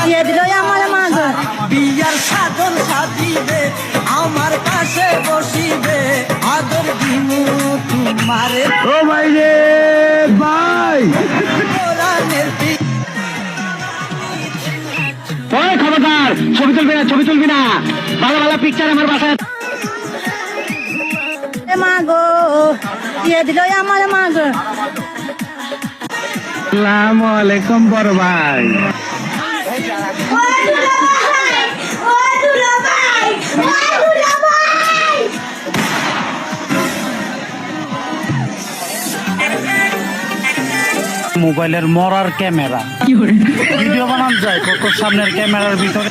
দিয়ে দিল আমার মাগ বিয়ার সাধন সাজিবে আমার পাশে বসিবে আদর দিমু তোমারে ও ভাই রে ভাই কোরআনের ওই খবরদার ছবি তুলবি না ভালো ভালো পিকচার আমার বাসায় মাগো দিয়ে দিল আমার মাগ আসসালামু আলাইকুম বড় ভাই মোবাইলের মরার ক্যামেরা ভিডিও বানান যায় কত সামনের ক্যামেরার ভিতরে